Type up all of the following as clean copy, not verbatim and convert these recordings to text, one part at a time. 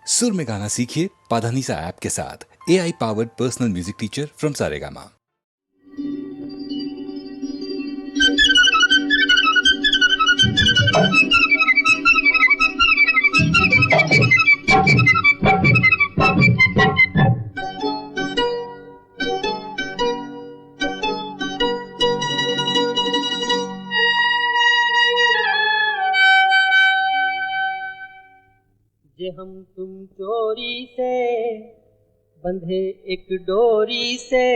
सुर में गाना सीखिए पाधानीसा ऐप के साथ। AI powered personal music teacher from Saregama. जे हम तुम चोरी से बंधे एक डोरी से,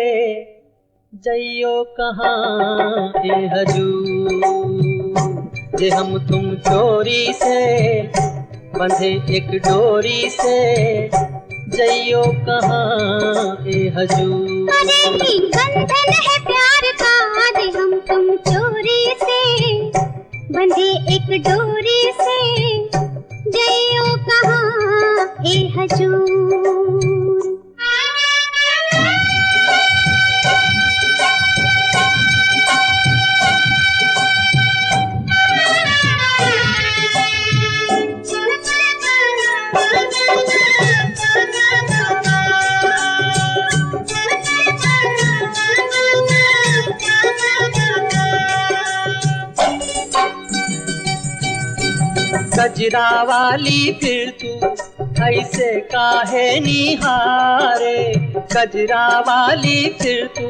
जइयो कहाँ ए हजूर। जे हम तुम चोरी से बंधे एक डोरी से, जइयो कहाँ ए हजूर। अरे ही बंधन है प्यार का, जे हम तुम चोरी से बंधे एक डोरी से, जइयो कहाँ ए हजूर। गजरा वाली फिर तू ऐसे काहे निहारे, गजरा वाली फिर तू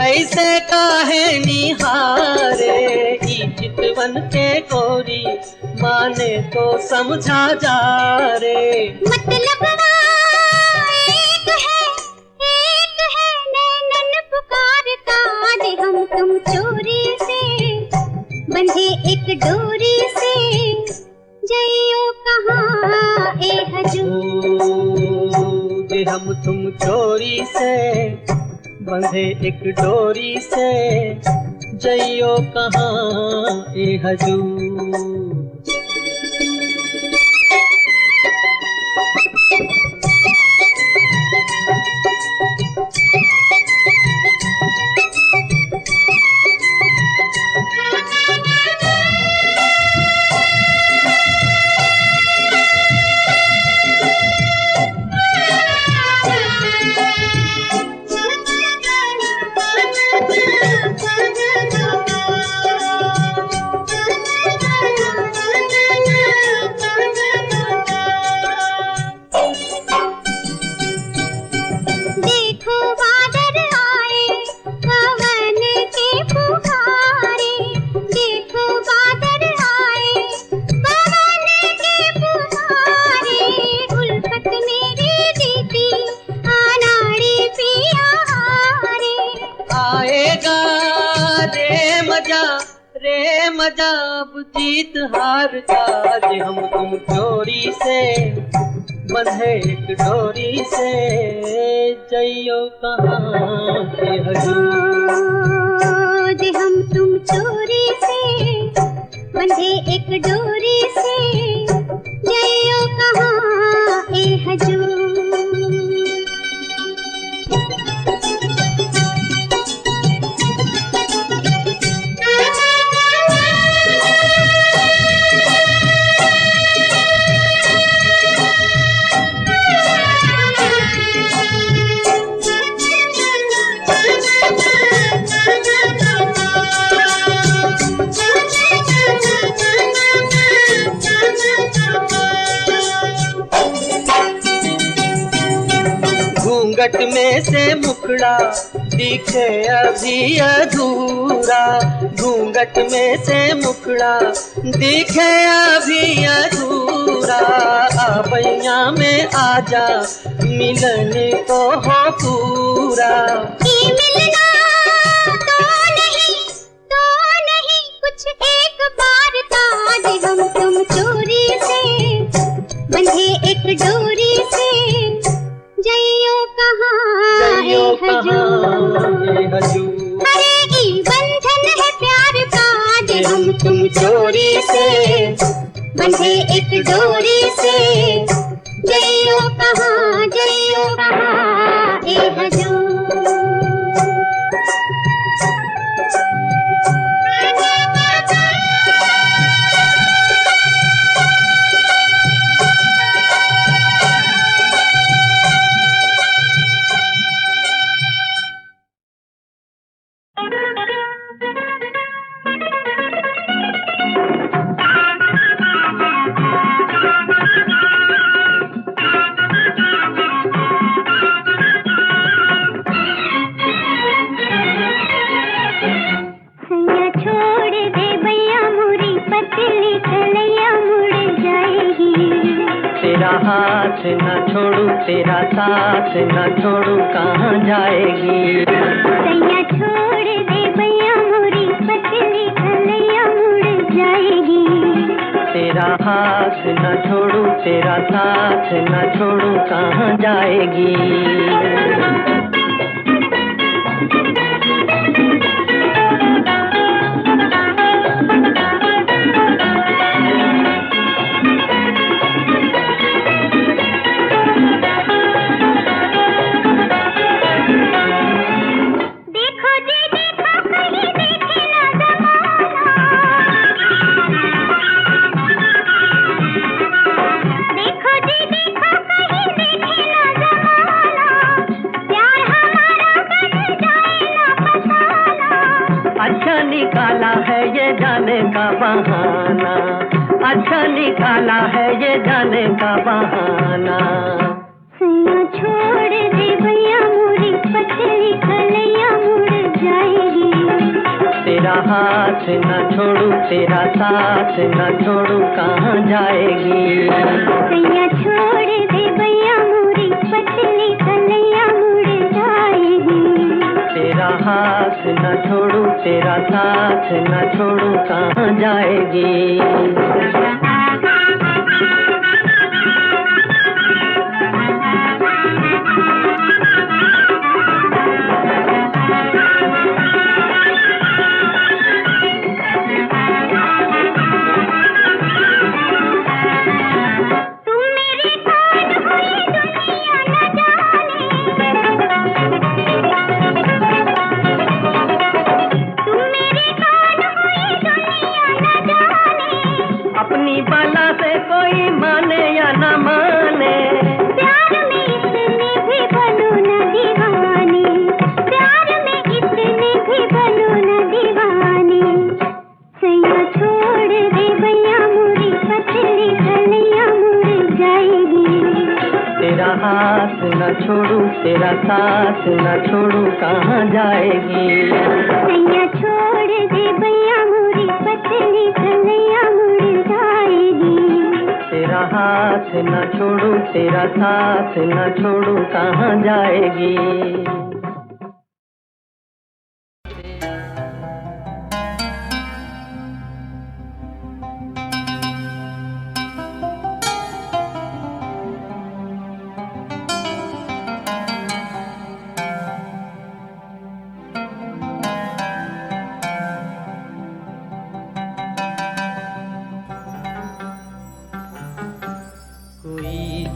ऐसे काहे निहारे। ई चितवन के गोरी माने तो समझा जा रे। मतलब एक है नैनन पुकारता, जे हम तुम चोरी से बंधे एक डोरी से, जइयो कहाँ ए हजूर। जे हम तुम चोरी से बंधे एक डोरी से, जइयो कहाँ ए हजूर। रे मजा अब जीत हार का, जे हम तुम चोरी से बंधे एक डोरी से, जइयो कहाँ ए हजूर। जे हम तुम चोरी से बंधे एक डोरी से, जइयो कहाँ ए हजूर। घूंघट में से मुखड़ा दिखे अभी अधूरा, घूंघट में से मुखड़ा दिखे अभी अधूरा। आबैया में आजा मिलन को हो पूरा। मिलना तो नहीं कुछ एक बार था, जे हम तुम चोरी से बंधे एक डोरी से, जइयो कहाँ ए हजूर। अरे ई बंधन है प्यार का, जे हम तुम चोरी से बंधे एक डोरी से, जइयो कहाँ ए हजूर। हाथ न छोड़ू, तेरा साथ न छोड़ू, कहाँ जाएगी। सैया छोड़ दे भैया मोरी पतली कलैया मुड़ जाएगी। तेरा हाथ न छोड़ू, तेरा साथ न छोड़ू, कहाँ जाएगी। निकाला है ये जाने का बहाना, अच्छा निकाला है ये जाने का बहाना। सैया छोड़ दे भैया मोरी पतली कलैया मुड़ जाएगी। तेरा हाथ न छोड़ू, तेरा साथ न छोड़ू, कहाँ जाएगी। सैया छोड़ दे भैया मोरी पतली कलैया मुड़ जाएगी। तेरा हाथ न छोड़ू, तेरा साथ न छोड़ू, कहाँ जाएगी। अपनी बाला से कोई माने या न माने, प्यार में इतने भी बनो न दीवानी, प्यार में इतने भी बनो न दीवानी। सैया छोड़ दे भैया मोरी पतली कलैया मुड़ जाएगी। तेरा हाथ न छोड़ू, तेरा साथ न छोड़ू, कहाँ जाएगी। सैया छोड़ दे भैया मोरी पतली कलैया मुड़ जाएगी। तेरा हाथ न छोड़ू, तेरा साथ न छोड़ू, कहाँ जाएगी।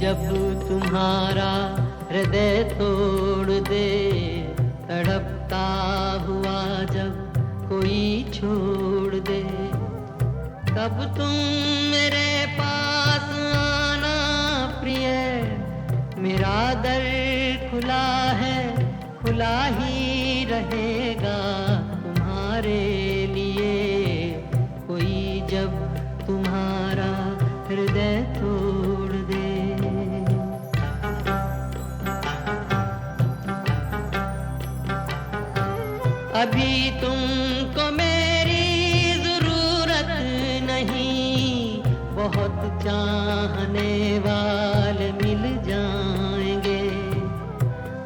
जब तुम्हारा हृदय तोड़ दे, तड़पता हुआ जब कोई छोड़ दे, तब तुम मेरे पास आना प्रिय। मेरा दर खुला है, खुला ही रहेगा तुम्हारे लिए। कोई जब तुम्हारा हृदय तोड़ दे। अभी तुमको मेरी जरूरत नहीं, बहुत चाहने वाले मिल जाएंगे।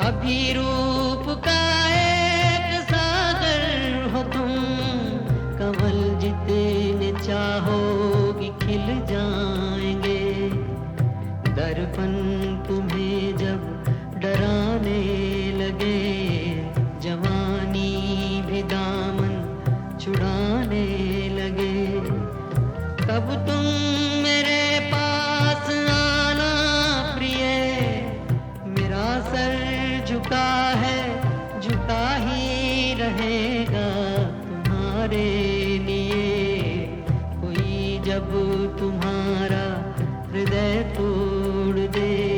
अभी रूप का एक सागर हो तुम, कमल जितने चाहोगी खिल जाएंगे। दर्पण तुम्हें जब डराने लगे, जवानी भी दामन छुड़ाने लगे, तब तुम मेरे पास आना प्रिय। मेरा सर झुका है, झुका ही रहेगा तुम्हारे लिए। कोई जब तुम्हारा हृदय तोड़ दे।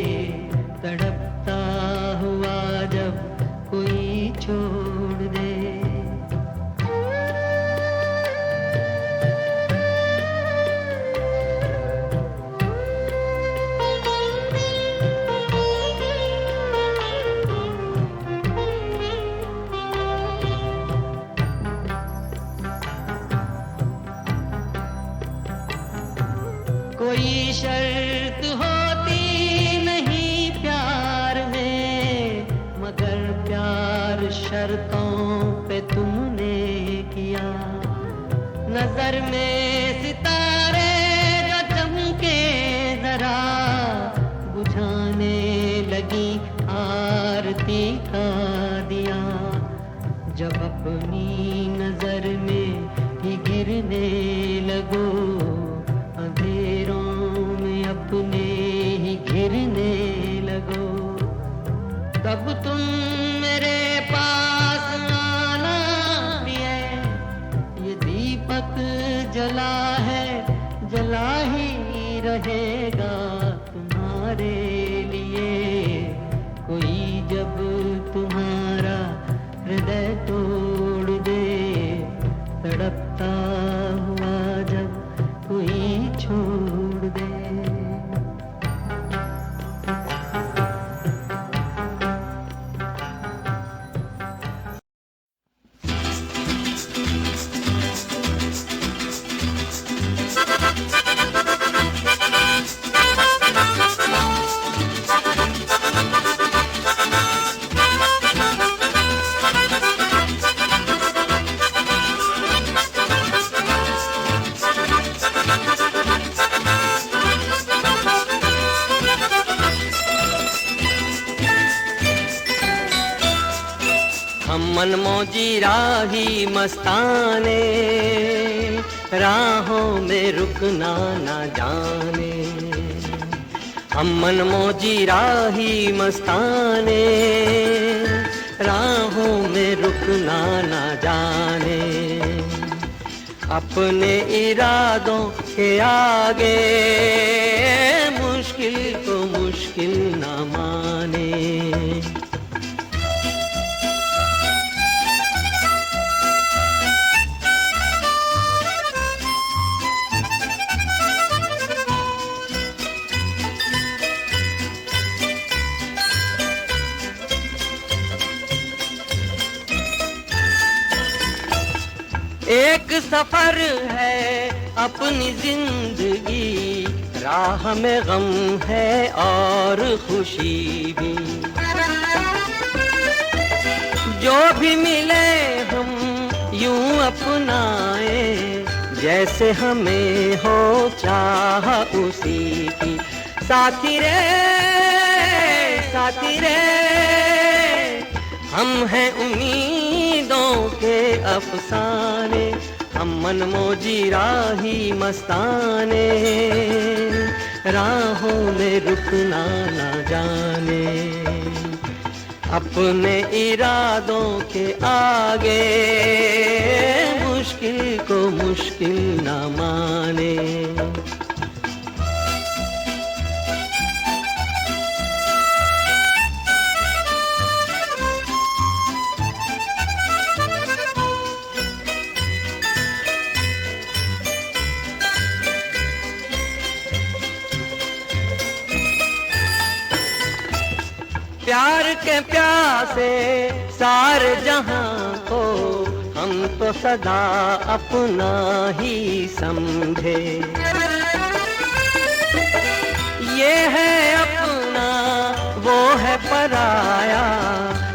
लगो, तब तुम मेरे पास आना प्रिय। ये दीपक जला है, जला ही रहेगा तुम्हारे लिए। कोई जब तुम्हारा हृदय तोड़ दे, तड़पता हुआ जब कोई छोड़ दे। हम मनमौजी राही मस्ताने, राहों में रुकना ना जाने। हम मनमौजी राही मस्ताने, राहों में रुकना ना जाने। अपने इरादों के आगे मुश्किल को मुश्किल ना माने। एक सफर है अपनी जिंदगी, राह में गम है और खुशी भी। जो भी मिले हम यूं अपनाए, जैसे हमें हो चाह उसी की। साथी रे साथी रे, हम हैं उम्मीदों के अफसाने। हम मनमौजी राही मस्ताने, राहों में रुकना ना जाने। अपने इरादों के आगे मुश्किल को मुश्किल ना माने। प्यार के प्यासे सारे जहां को हम तो सदा अपना ही समझे। ये है अपना वो है पराया,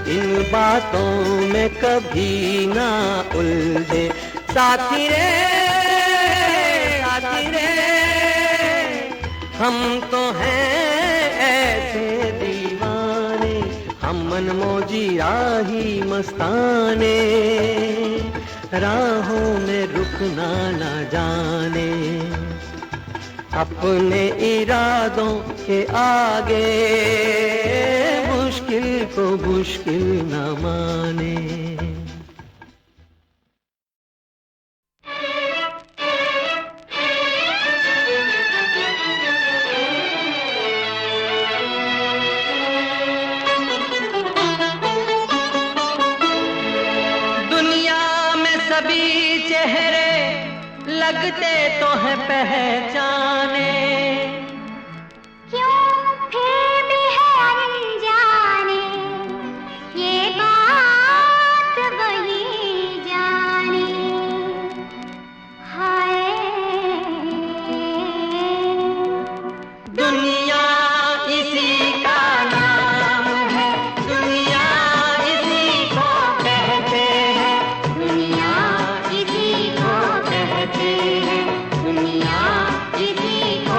इन बातों में कभी ना उलझे। साथी रे साथी रे, हम तो हैं ऐसे दीवाने। हम मनमौजी राही मस्ताने, राहों में रुकना ना जाने। अपने इरादों के आगे मुश्किल को मुश्किल न माने। सभी चेहरे लगते तो है पहचाने, क्यों फिर भी है अनजाने, ये बात वही जाने। हाय दुनिया इसी का नाम है, दुनिया इसी को कहते हैं, दुनिया इसी को कहते हैं, दुनिया इसी को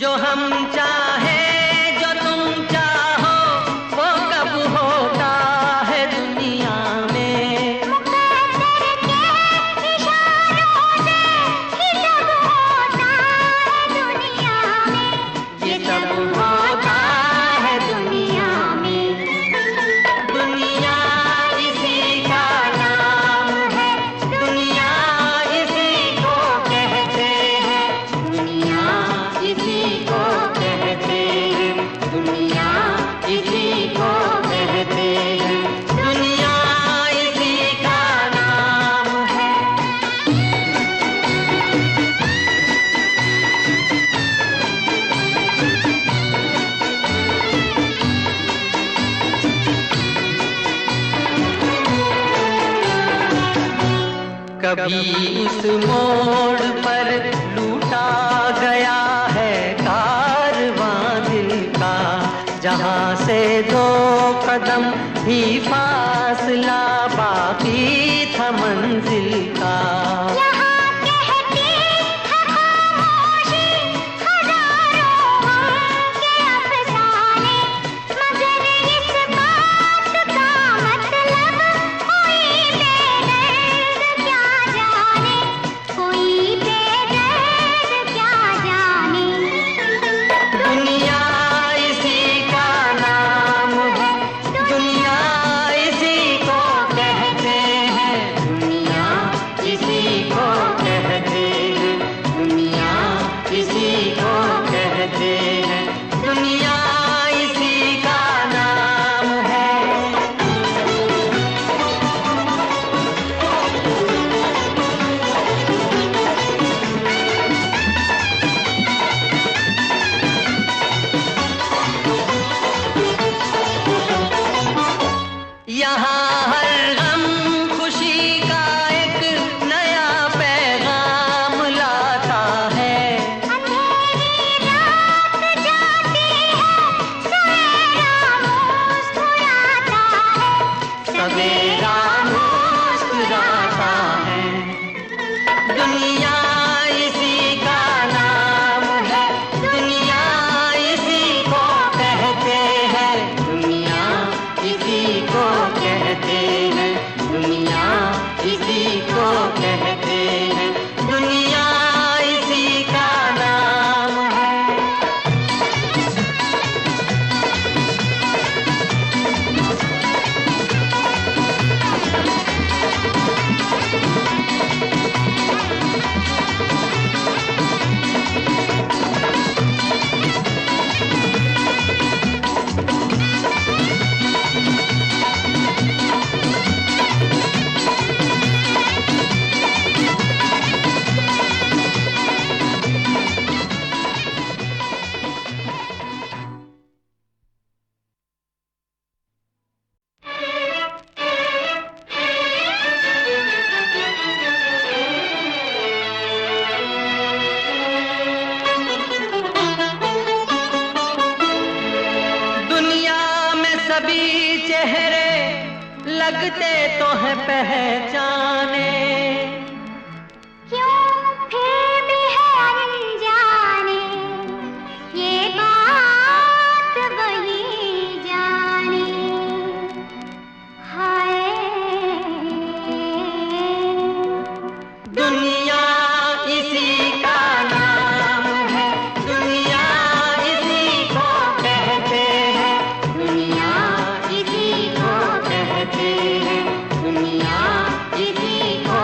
जो हम चाहे जो तुम चाहो वो कब होता है दुनिया में। मुकद्दर के इशारों से ही सब होता है दुनिया में। ये सब होता है दुनिया में। दुनिया इसी का नाम है, दुनिया इसी को कहते हैं, दुनिया इसी को कहते हैं, दुनिया इसी को कहते हैं, दुनिया इसी का नाम है। कभी उस मोड़ पर लूटा गया है कारवां दिल का, जहां से 2 कदम भी फासला बाकी था मंजिल का। यहाँ कहती है खामोशी हजारों के अफसाने, मगर इस बात का मतलब कोई बेदर्द क्या जाने, कोई बेदर्द क्या जाने। दुनिया इसी का नाम है, दुनिया इसी को कहते हैं, दुनिया इसी को कहते हैं, दुनिया इसी को कहते हैं, दुनिया इसी का नाम है। यहाँ हर गम खुशी का एक नया पैगाम लाता है। अंधेरी रात जाती है, सवेरा मुस्कुराता है, सवेरा मुस्कुराता है। दुनिया इसी का नाम है, दुनिया इसी को कहते हैं, दुनिया इसी को कहते हैं, दुनिया इसी को कहते हैं, दुनिया इसी का नाम है। दुनिया में सभी चेहरे लगते तो हैं पहचाने, क्यों फिर भी है अनजाने, ये बात वही जाने। हाय दुनिया इसी का नाम है, दुनिया इसी को कहते हैं, दुनिया इसी को कहते हैं, दुनिया इसी को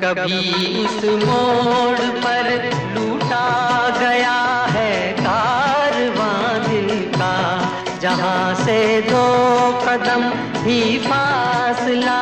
कभी इस मोड़ पर लूटा गया है कारवां दिल का, जहाँ से 2 कदम ही फासला